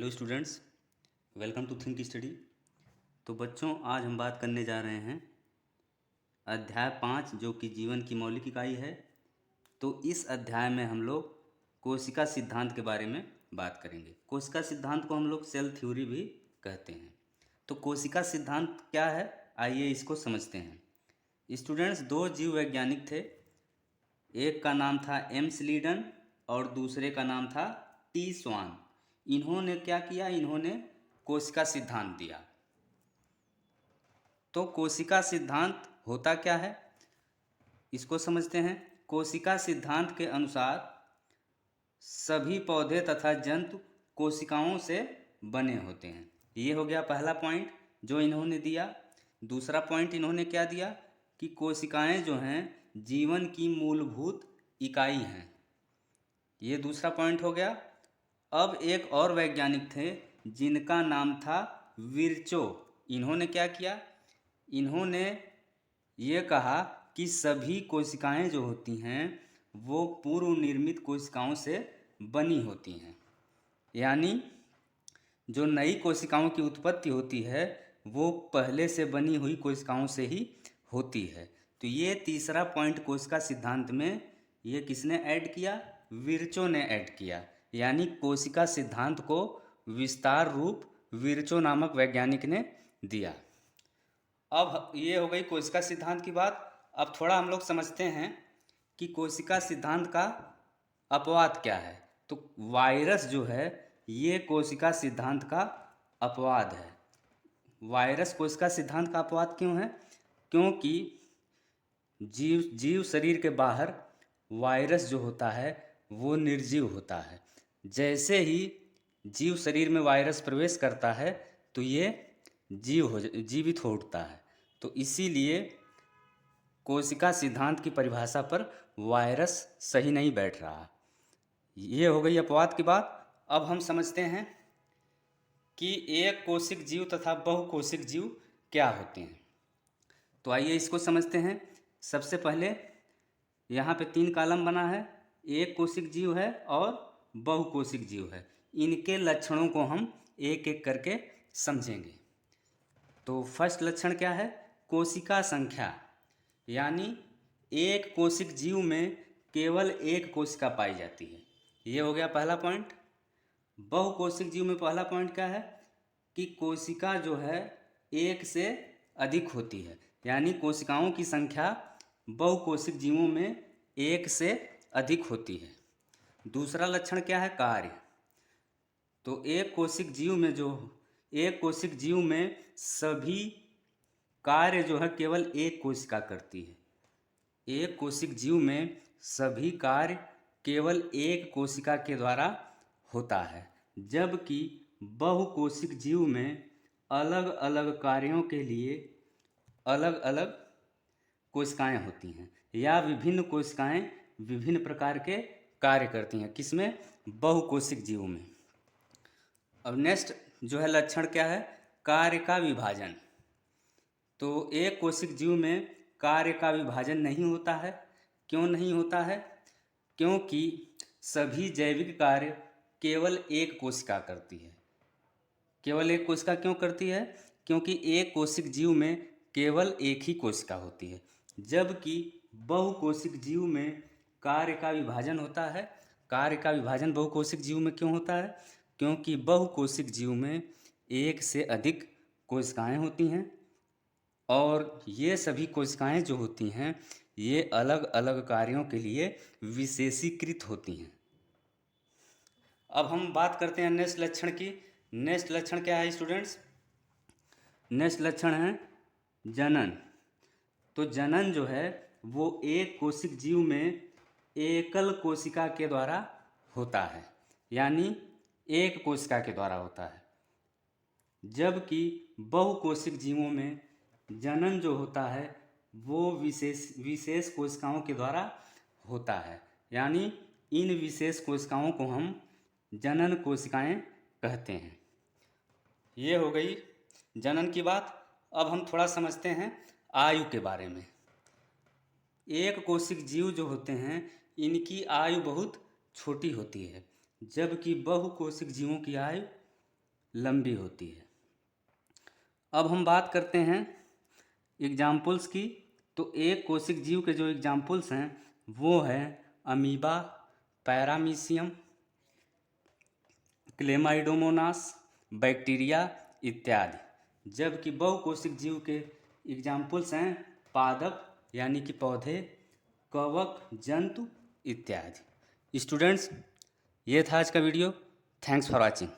Hello students, welcome to Think Study. तो बच्चों, आज हम बात करने जा रहे हैं अध्याय 5 जो कि जीवन की मौलिक इकाई है। तो इस अध्याय में हम लोग कोशिका सिद्धांत के बारे में बात करेंगे। कोशिका सिद्धांत को हम लोग सेल थ्योरी भी कहते हैं। तो कोशिका सिद्धांत क्या है, आइए इसको समझते हैं। स्टूडेंट्स, दो जीव वैज्ञानिक थे। एक का नाम था एम स्लीडन और दूसरे का नाम था टी स्वान। इन्होंने क्या किया, इन्होंने कोशिका सिद्धांत दिया। तो कोशिका सिद्धांत होता क्या है, इसको समझते हैं। कोशिका सिद्धांत के अनुसार सभी पौधे तथा जंतु कोशिकाओं से बने होते हैं। ये हो गया पहला पॉइंट जो इन्होंने दिया। दूसरा पॉइंट इन्होंने क्या दिया कि कोशिकाएं जो हैं जीवन की मूलभूत इकाई हैं। ये दूसरा पॉइंट हो गया। अब एक और वैज्ञानिक थे जिनका नाम था विर्चो। इन्होंने क्या किया, इन्होंने ये कहा कि सभी कोशिकाएं जो होती हैं वो पूर्व निर्मित कोशिकाओं से बनी होती हैं। यानी जो नई कोशिकाओं की उत्पत्ति होती है वो पहले से बनी हुई कोशिकाओं से ही होती है। तो ये तीसरा पॉइंट कोशिका सिद्धांत में ये किसने ऐड किया, विर्चो ने ऐड किया। यानी कोशिका सिद्धांत को विस्तार रूप विर्चो नामक वैज्ञानिक ने दिया। अब ये हो गई कोशिका सिद्धांत की बात। अब थोड़ा हम लोग समझते हैं कि कोशिका सिद्धांत का अपवाद क्या है। तो वायरस जो है ये कोशिका सिद्धांत का अपवाद है। वायरस कोशिका सिद्धांत का अपवाद क्यों है? क्योंकि जीव शरीर के बाहर वायरस जो होता है वो निर्जीव होता है। जैसे ही जीव शरीर में वायरस प्रवेश करता है तो ये जीवित हो उठता है। तो इसीलिए कोशिका सिद्धांत की परिभाषा पर वायरस सही नहीं बैठ रहा। ये हो गई अपवाद की बात। अब हम समझते हैं कि एक कोशिक जीव तथा बहुकोशिक जीव क्या होते हैं। तो आइए इसको समझते हैं। सबसे पहले यहाँ पे 3 कॉलम बना है। एक कोशिक जीव है और बहुकोशिक जीव है। इनके लक्षणों को हम एक एक करके समझेंगे। तो फर्स्ट लक्षण क्या है, कोशिका संख्या। यानी एक कोशिक जीव में केवल एक कोशिका पाई जाती है। ये हो गया पहला पॉइंट। बहुकोशिक जीव में पहला पॉइंट क्या है कि कोशिका जो है एक से अधिक होती है। यानी कोशिकाओं की संख्या बहुकोशिक जीवों में एक से अधिक होती है। दूसरा लक्षण क्या है, कार्य। तो एक कोशिक जीव में सभी कार्य जो है केवल एक कोशिका करती है। एक कोशिक जीव में सभी कार्य केवल एक कोशिका के द्वारा होता है, जबकि बहुकोशिक जीव में अलग अलग कार्यों के लिए अलग अलग कोशिकाएं होती हैं या विभिन्न कोशिकाएं विभिन्न प्रकार के कार्य करती हैं। किसमें? बहुकोशिक जीव में। अब नेक्स्ट जो है लक्षण क्या है, कार्य का विभाजन। तो एक कोशिक जीव में कार्य का विभाजन नहीं होता है। क्यों नहीं होता है? क्योंकि सभी जैविक कार्य केवल एक कोशिका करती है। केवल एक कोशिका क्यों करती है? क्योंकि एक कोशिक जीव में केवल एक ही कोशिका होती है, जबकि बहुकोशिक जीव में कार्य का विभाजन होता है। कार्य का विभाजन बहुकोशिक जीव में क्यों होता है? क्योंकि बहुकोशिक जीव में एक से अधिक कोशिकाएं होती हैं और ये सभी कोशिकाएं जो होती हैं ये अलग अलग कार्यों के लिए विशेषीकृत होती हैं। अब हम बात करते हैं नेक्स्ट लक्षण की। नेक्स्ट लक्षण क्या है स्टूडेंट्स? नेक्स्ट लक्षण है जनन। तो जनन जो है वो एक कोशिक जीव में एकल कोशिका के द्वारा होता है। यानी एक कोशिका के द्वारा होता है, जबकि बहुकोशिक जीवों में जनन जो होता है वो विशेष कोशिकाओं के द्वारा होता है। यानी इन विशेष कोशिकाओं को हम जनन कोशिकाएं कहते हैं। ये हो गई जनन की बात। अब हम थोड़ा समझते हैं आयु के बारे में। एक कोशिक जीव जो होते हैं इनकी आयु बहुत छोटी होती है, जबकि बहुकोशिक जीवों की आयु लंबी होती है। अब हम बात करते हैं एग्जाम्पल्स की। तो एक कोशिक जीव के जो एग्जाम्पल्स हैं वो हैं अमीबा, पैरामीशियम, क्लेमाइडोमोनास, बैक्टीरिया इत्यादि। जबकि बहुकोशिक जीव के एग्जाम्पल्स हैं पादप यानी कि पौधे, कवक, जंतु इत्यादि। स्टूडेंट्स, ये था आज का वीडियो। Thanks for watching.